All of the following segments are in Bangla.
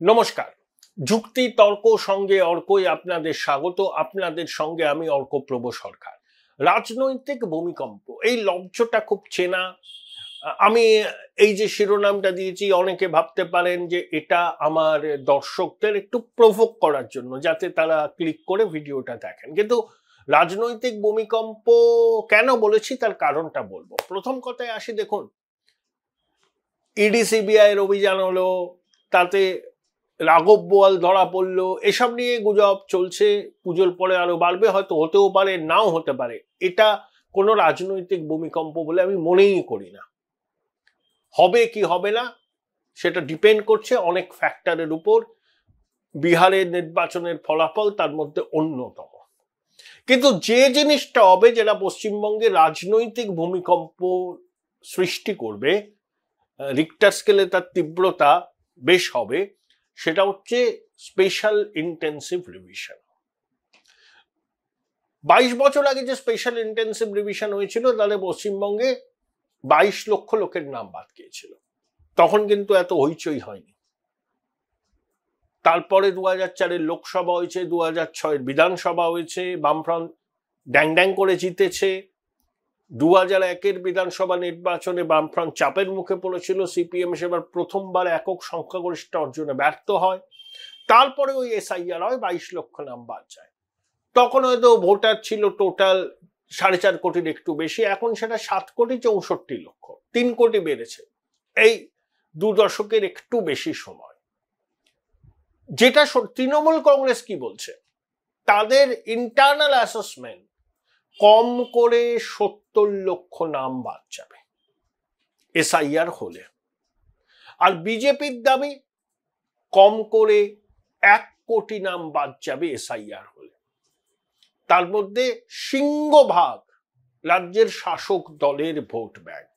নমস্কার। যুক্তি তর্ক সঙ্গে অর্কই আপনাদের স্বাগত। আপনাদের সঙ্গে আমি অর্কপ্রভ সরকার। রাজনৈতিক ভূমিকম্প, এই লব্ধটা খুব চেনা। আমি এই যে শিরোনামটা দিয়েছি, অনেকে ভাবতে পারেন যে এটা আমার দর্শকদের একটু প্রভোক করার জন্য, যাতে তারা ক্লিক করে ভিডিওটা দেখেন, কিন্তু রাজনৈতিক ভূমিকম্প কেন বলেছি তার কারণটা বলবো। প্রথম কথায় আসি, দেখুন, ইডি সিবিআই এর অভিযান হলো, তাতে রাঘব বোয়াল ধরা পড়লো, এসব নিয়ে গুজব চলছে। পুজোর পরে আরো বাড়বে, হয়তো হতেও পারে, নাও হতে পারে। এটা কোনো রাজনৈতিক ভূমিকম্প বলে আমি মনেই করি না। হবে কি হবে না সেটা ডিপেন্ড করছে অনেক ফ্যাক্টরের উপর। বিহারের নির্বাচনের ফলাফল তার মধ্যে অন্যতম। কিন্তু যে জিনিসটা হবে, যেটা পশ্চিমবঙ্গে রাজনৈতিক ভূমিকম্প সৃষ্টি করবে, রিক্টার স্কেলে তার তীব্রতা বেশ হবে, সেটা হচ্ছে স্পেশাল ইন্টেন্সিভ রিভিশন। 22 বছর আগে যে স্পেশাল ইন্টেন্সিভ রিভিশন হয়েছিল, তাহলে পশ্চিমবঙ্গে 22 লক্ষ লোকের নাম বাদ গিয়েছিল। তখন কিন্তু এত হইচই হয়নি। তারপরে 2004-এর লোকসভা হয়েছে, 2006-এর বিধানসভা হয়েছে, বামফ্রন্ট ড্যাং ড্যাং করে জিতেছে। 2001-এর বিধানসভা নির্বাচনে বামফ্রন্ট চাপের মুখে পড়েছিল, সিপিএম সেবার প্রথমবার একক সংখ্যাগরিষ্ঠ অর্জনে ব্যর্থ হয়। তারপরে ওই এসআইআর হয়, 22 লক্ষ নাম বাদ যায়। তখন হয়তো ভোটার ছিল টোটাল 4.5 কোটির একটু বেশি, এখন সেটা 7,64,00,000, 3 কোটি বেড়েছে এই 2 দশকের একটু বেশি সময়। যেটা তৃণমূল কংগ্রেস কি বলছে, তাদের ইন্টারনাল অ্যাসেসমেন্ট কম করে 70 লক্ষ নাম বাদ যাবে এসআইআর হলে। আর বিজেপির দাবি কম করে 1 কোটি নাম বাদ যাবে এসআইআর হলে। তার মধ্যে সিংহভাগ রাজ্যের শাসক দলের ভোট ব্যাংক।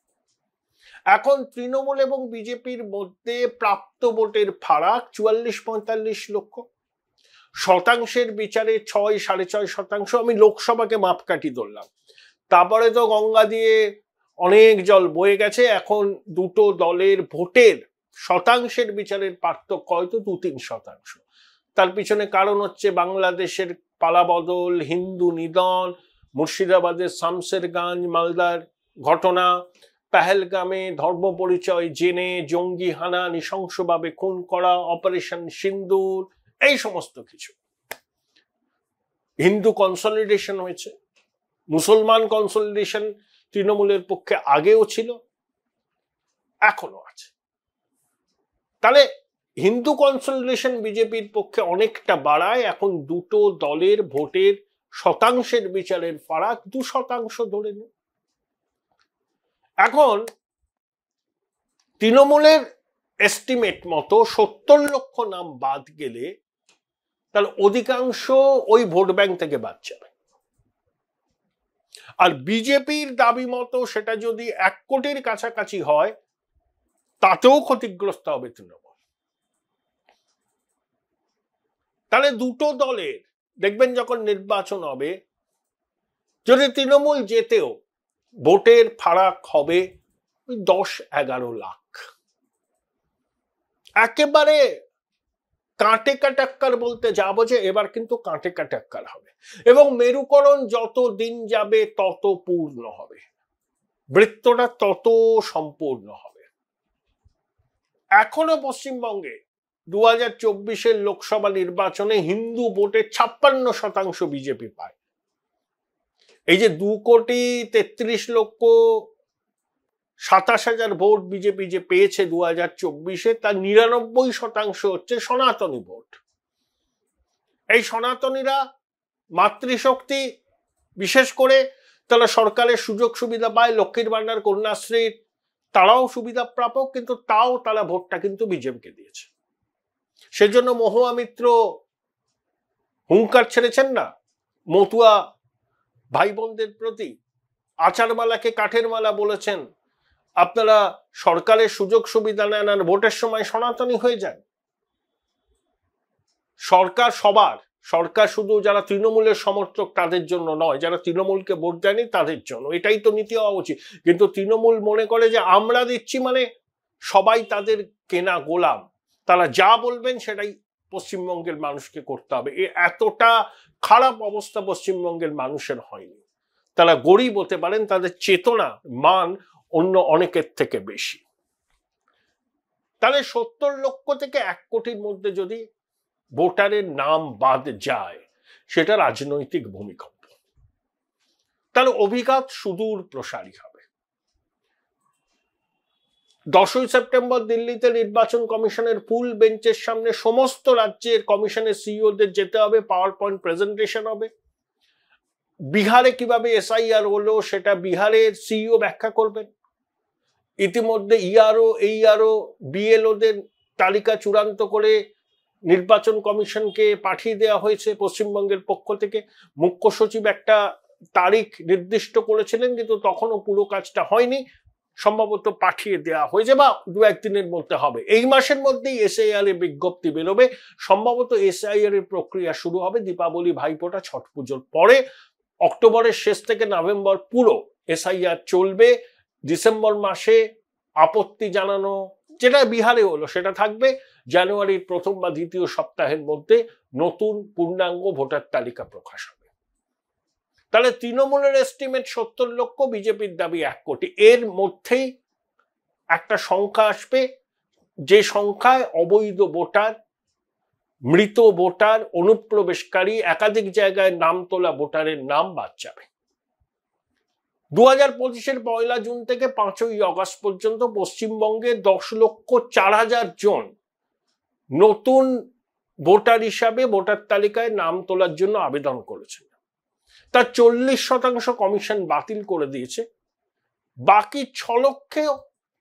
এখন তৃণমূল এবং বিজেপির মধ্যে প্রাপ্ত ভোটের ফারাক 44-45 লক্ষ। শতাংশের বিচারে 6-6.5%। আমি লোকসভাকে মাপকাঠি ধরলাম, তারপরে তো গঙ্গা দিয়ে অনেক জল বয়ে গেছে। এখন দুটো দলের ভোটের শতাংশের বিচারের পার্থক্য হয়তো 2-3%। তার পিছনে কারণ হচ্ছে বাংলাদেশের পালাবদল, হিন্দু নিধন, মুর্শিদাবাদের শামসেরগঞ্জ, মালদার ঘটনা, পেহেলগামে ধর্ম পরিচয় জেনে জঙ্গি হানা, নৃশংসভাবে খুন করা, অপারেশন সিন্দুর, এই সমস্ত কিছু। হিন্দু কনসলিডেশন হয়েছে, মুসলমান কনসলিডেশন তৃণমূলের পক্ষে আগেও ছিল, এখনো আছে। তাহলে হিন্দু কনসলিডেশন বিজেপির পক্ষে অনেকটা বাড়ায়। এখন দুটো দলের ভোটের শতাংশের বিচারের ফারাক 2% ধরে নেই। এখন তৃণমূলের এস্টিমেট মতো 70 লক্ষ নাম বাদ গেলে তাহলে অধিকাংশ ওই ভোট ব্যাংক থেকে বাদ যাবে। আর বিজেপির দাবি মতো সেটা যদি 1 কোটির কাছাকাছি হয়, তাতেও ক্ষতিগ্রস্ত হবে তৃণমূল। তাহলে দুটো দলের দেখবেন যখন নির্বাচন হবে, যদি তৃণমূল জেতেও ভোটের ফারাক হবে 10-11 লাখ। একেবারে কাঁটে কাটাক্কার বলতে যাবো যে এবার কিন্তু কাঁটে কাটাক্কার হবে, এবং মেরুকরণ যত দিন যাবে তত পূর্ণ হবে, বৃত্তটা তত সম্পূর্ণ হবে। এখনো পশ্চিমবঙ্গে 2024-এর লোকসভা নির্বাচনে হিন্দু ভোটের 56% বিজেপি পায়। এই যে 2,33,27,000 ভোট বিজেপি যে পেয়েছে 2024-এ, তার 99% হচ্ছে সনাতনী ভোট। এই সনাতনীরা মাতৃশক্তি, বিশেষ করে তারা সরকারের সুযোগ সুবিধা পায়, লক্ষ্মীর ভান্ডার, কন্যাশ্রীর, তারাও সুবিধা প্রাপক, কিন্তু তাও তারা ভোটটা কিন্তু বিজেপিকে দিয়েছে। সেজন্য মহুয়া মিত্র হুঙ্কার ছেড়েছেন না মতুয়া ভাই বোনদের প্রতি, আচারমালাকে কাঠের মালা বলেছেন, আপনারা সরকারের সুযোগ সুবিধা নেন আর ভোটের সময় সনাতনী হয়ে যান। সরকার সবার, সরকার শুধু যারা তৃণমূলের সমর্থক তাদের জন্য নয়, যারা তৃণমূলকে ভোট দেয়নি তাদের জন্য। এটাই তো নীতি হওয়া উচিত। কিন্তু তৃণমূল মনে করে যে আমরা দিচ্ছি মানে সবাই তাদের কেনা গোলাম, তারা যা বলবেন সেটাই পশ্চিমবঙ্গের মানুষকে করতে হবে। এতটা খারাপ অবস্থা পশ্চিমবঙ্গের মানুষের হয়নি। তারা গরিব হতে পারেন, তাদের চেতনা মান অন্য অনেকের থেকে বেশি। তাহলে 70 লক্ষ থেকে 1 কোটির মধ্যে যদি ভোটারের নাম বাদ যায়, সেটা রাজনৈতিক ভূমিকম্প। তাহলে অভিঘাত সুদূর প্রসারী হবে। 10ই সেপ্টেম্বর দিল্লিতে নির্বাচন কমিশনের ফুল বেঞ্চের সামনে সমস্ত রাজ্যের কমিশনের সিইওদের যেতে হবে, পাওয়ার পয়েন্ট প্রেজেন্টেশন হবে। বিহারে কিভাবে এসআইআর হলো সেটা বিহারের সিইও ব্যাখ্যা করবেন। ইতিমধ্যে ইআরও, এইআরও, বিএলওদের তালিকা চূড়ান্ত করে নির্বাচন কমিশনকে পাঠিয়ে দেওয়া হয়েছে পশ্চিমবঙ্গের পক্ষ থেকে। মুখ্য সচিব একটা তারিখ নির্দিষ্ট করেছিলেন, কিন্তু তখনও পুরো কাজটা হয়নি। সম্ভবত পাঠিয়ে দেওয়া হয়েছে বা 2-1 দিনের মধ্যে হবে। এই মাসের মধ্যেই এসআইআর এর বিজ্ঞপ্তি বেরোবে। সম্ভবত এসআইআর এর প্রক্রিয়া শুরু হবে দীপাবলি, ভাইফোঁটা, ছট পুজোর পরে। অক্টোবরের শেষ থেকে নভেম্বর পুরো এসআইআর চলবে। ডিসেম্বর মাসে আপত্তি জানানো, যেটা বিহারে হলো, সেটা থাকবে। জানুয়ারির প্রথম বা দ্বিতীয় সপ্তাহের মধ্যে নতুন পূর্ণাঙ্গ ভোটার তালিকা প্রকাশ হবে। তাহলে তৃণমূলের এস্টিমেট 70 লক্ষ, বিজেপির দাবি 1 কোটি। এর মধ্যেই একটা সংখ্যা আসবে, যে সংখ্যায় অবৈধ ভোটার, মৃত ভোটার, অনুপ্রবেশকারী, একাধিক জায়গায় নাম তোলা ভোটারের নাম বাদ যাবে। 2025-এর 1 জুন থেকে 5ই অগস্ট পর্যন্ত পশ্চিমবঙ্গে 10,04,000 জন নতুন ভোটার হিসাবে ভোটার তালিকায় নাম তোলার জন্য আবেদন করেছেন। তার 40% কমিশন বাতিল করে দিয়েছে। বাকি 6 লক্ষে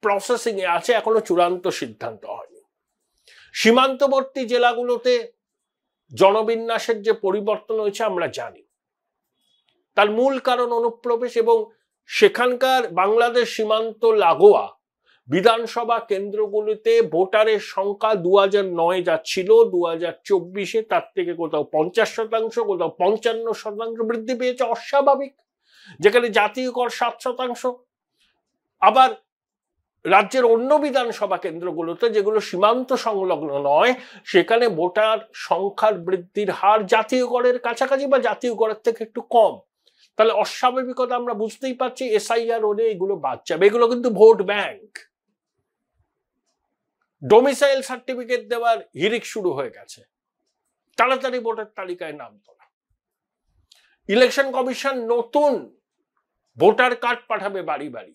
প্রসেসিং এ আছে, এখনো চূড়ান্ত সিদ্ধান্ত হয়নি। সীমান্তবর্তী জেলাগুলোতে জনবিন্যাসের যে পরিবর্তন হয়েছে আমরা জানি। তার মূল কারণ অনুপ্রবেশ, এবং সেখানকার বাংলাদেশ সীমান্ত লাগোয়া বিধানসভা কেন্দ্রগুলিতে ভোটারের সংখ্যা 2009 যা ছিল 2024-এ তার থেকে কোথাও 50%, কোথাও 55% বৃদ্ধি পেয়েছে। অস্বাভাবিক। যেখানে জাতীয় কর 7%। আবার রাজ্যের অন্য বিধানসভা কেন্দ্রগুলোতে, যেগুলো সীমান্ত সংলগ্ন নয়, সেখানে ভোটার সংখ্যার বৃদ্ধির হার জাতীয় গড়ের কাছাকাছি বা জাতীয় গড়ের থেকে একটু কম। তাহলে অস্বাভাবিকতা আমরা বুঝতেই পারছি। এসআইআর হলে এগুলো বাদ যাবে। এগুলো কিন্তু ভোট ব্যাংক। ডোমিসাইল সার্টিফিকেট দেওয়ার হিড়িক শুরু হয়ে গেছে। তাড়াতাড়ি ভোটার তালিকায় নাম তোলা। ইলেকশন কমিশন নতুন ভোটার কার্ড পাঠাবে বাড়ি বাড়ি,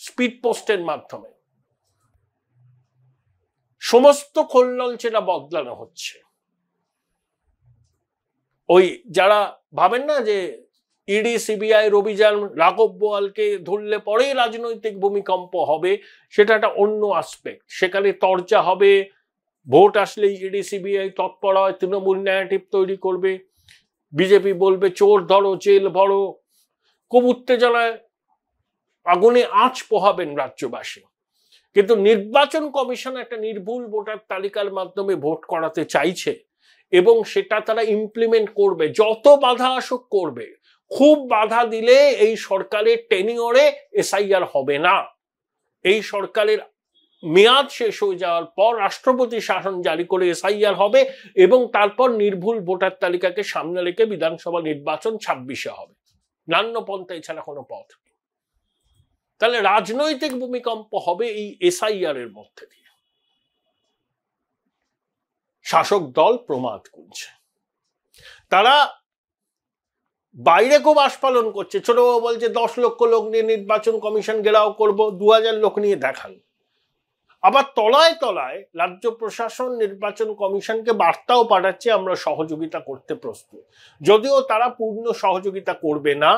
স্পিড পোস্টের মাধ্যমে। সমস্ত খোলনলচেরা বদলানো হচ্ছে। ওই যারা ভাবেন না যে ইডি সিবিআই অভিযান রাঘব বোয়ালকে ধরলে পরেই রাজনৈতিক ভূমিকম্প হবে, সেটা একটা অন্য আসপেক্ট। সেখানে তরজা হবে, ভোট আসলে ইডি সিবিআই তৎপর হয়, তৃণমূল ন্যারেটিভ তৈরি করবে, বিজেপি বলবে চোর ধরো, জেল ভরো, খুব উত্তেজনায় আগুনে আঁচ পোহাবেন রাজ্যবাসী। কিন্তু নির্বাচন কমিশন একটা নির্ভুল ভোটার তালিকার মাধ্যমে ভোট করাতে চাইছে, এবং সেটা তারা ইমপ্লিমেন্ট করবে। যত বাধা আসুক করবে। খুব বাধা দিলে এই সরকারের টেনিওরে এসআইআর হবে না। এই সরকারের মেয়াদ শেষ হয়ে যাওয়ার পর রাষ্ট্রপতি শাসন জারি করে এসআইআর হবে, এবং তারপর নির্ভুল ভোটার তালিকাকে সামনে রেখে বিধানসভা নির্বাচন 26-এ হবে। নান্য পন্থা এছাড়া কোনো পথ নেই। তাহলে রাজনৈতিক ভূমিকম্প হবে এই এসআইআর এর মধ্যে দিয়ে। শাসক দল প্রমাদ গুনছে। তারা বাইরে খুব আস্ফালন করছে। ছোটবাবু বলছে 10 লক্ষ লোক নিয়ে নির্বাচন কমিশন ঘেরাও করব, 2000 লোক নিয়ে দেখান। আবার তলায় তলায় রাজ্য প্রশাসন নির্বাচন কমিশনকে বার্তাও পাঠাচ্ছে আমরা সহযোগিতা করতে প্রস্তুত, যদিও তারা পূর্ণ সহযোগিতা করবে না।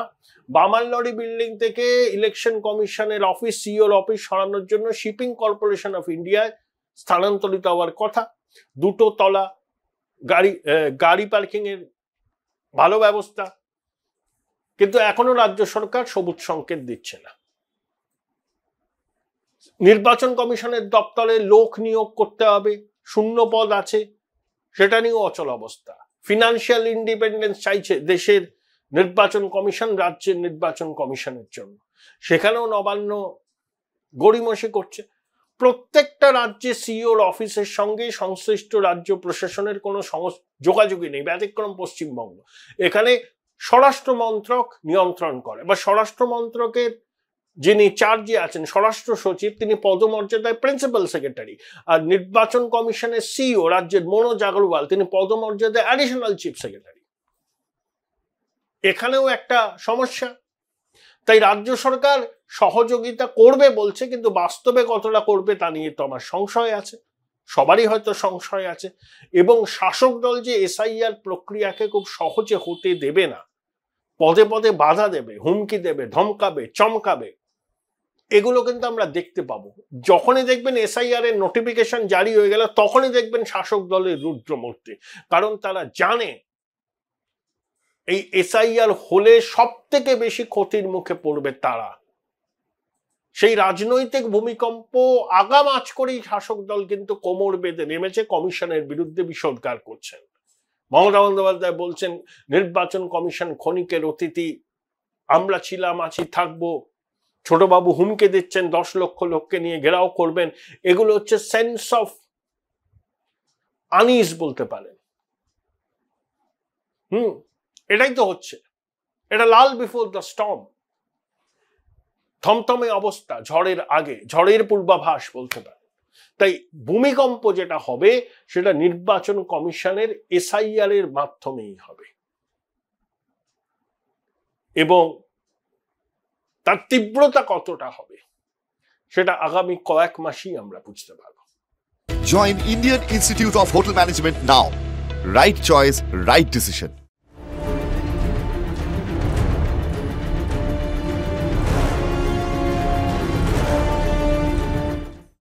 বামালনড়ি বিল্ডিং থেকে ইলেকশন কমিশনের অফিস, সিওর অফিস সরানোর জন্য শিপিং কর্পোরেশন অফ ইন্ডিয়ায় স্থানান্তরিত হওয়ার কথা। 2 তলা, গাড়ি পার্কিং এর ভালো ব্যবস্থা, কিন্তু এখনো রাজ্য সরকার সবুজ সংকেত দিচ্ছে না। নির্বাচন কমিশনের দপ্তরে লোক নিয়োগ করতে হবে, শূন্য পদ আছে, সেটা নিয়েও অচল অবস্থা। ফিনান্সিয়াল ইন্ডিপেন্ডেন্স চাইছে দেশের নির্বাচন কমিশন রাজ্যের নির্বাচন কমিশনের জন্য, সেখানেও নবান্ন গড়িমসি করছে। প্রত্যেকটা রাজ্যে সিইওর অফিসের সঙ্গে সংশ্লিষ্ট রাজ্য প্রশাসনের কোনো যোগাযোগই নেই, ব্যতিক্রম পশ্চিমবঙ্গ। এখানে স্বরাষ্ট্র মন্ত্রক নিয়ন্ত্রণ করে, বা স্বরাষ্ট্র মন্ত্রকের যিনি চার্জে আছেন স্বরাষ্ট্র সচিব, তিনি পদমর্যাদায় প্রিন্সিপাল সেক্রেটারি। আর নির্বাচন কমিশনের সিইও রাজ্যের মনোজ আগরওয়াল, তিনি পদমর্যাদায় অ্যাডিশনাল চিফ সেক্রেটারি। এখানেও একটা সমস্যা। তাই রাজ্য সরকার সহযোগিতা করবে বলছে, কিন্তু বাস্তবে কতটা করবে তা নিয়ে তো আমার সংশয় আছে, সবারই হয়তো সংশয় আছে। এবং শাসক দল যে এসআইআর প্রক্রিয়াকে খুব সহজে হতে দেবে না, পদে পদে বাধা দেবে, হুমকি দেবে, ধমকাবে, চমকাবে, এগুলো কিন্তু আমরা দেখতে পাবো। যখনই দেখবেন এসআইআর এর নোটিফিকেশন জারি হয়ে গেল, তখনই দেখবেন শাসক দলের রুদ্রমূর্তি। কারণ তারা জানে এই এসআইআর হলে সব থেকে বেশি ক্ষতির মুখে পড়বে তারা। সেই রাজনৈতিক ভূমিকম্প আগাম আঁচ করেই শাসক দল কিন্তু কোমর বেঁধে নেমেছে, কমিশনের বিরুদ্ধে বিষোদ্গার করছেন। মমতা বন্দ্যোপাধ্যায় বলছেন নির্বাচন কমিশন ক্ষণিকের অতিথি, আমরা ছিলাম, আছি, থাকবো। ছোটবাবু হুমকে দিচ্ছেন 10 লক্ষ লোককে নিয়ে ঘেরাও করবেন। এগুলো হচ্ছে সেন্স অফ আনইজ বলতে পারেন। এটাই তো হচ্ছে, এটা লাল বিফোর দ্য স্টর্ম, থমথমে অবস্থা, ঝড়ের আগে, ঝড়ের পূর্বাভাস বলতে পারে। তাই ভূমিকম্প যেটা হবে সেটা নির্বাচন কমিশনের এসআইআর এর মাধ্যমেই হবে, এবং তার তীব্রতা কতটা হবে সেটা আগামী কয়েক মাসই আমরা বুঝতে পারব। Join Indian Institute of Hotel Management now. Right choice, right decision.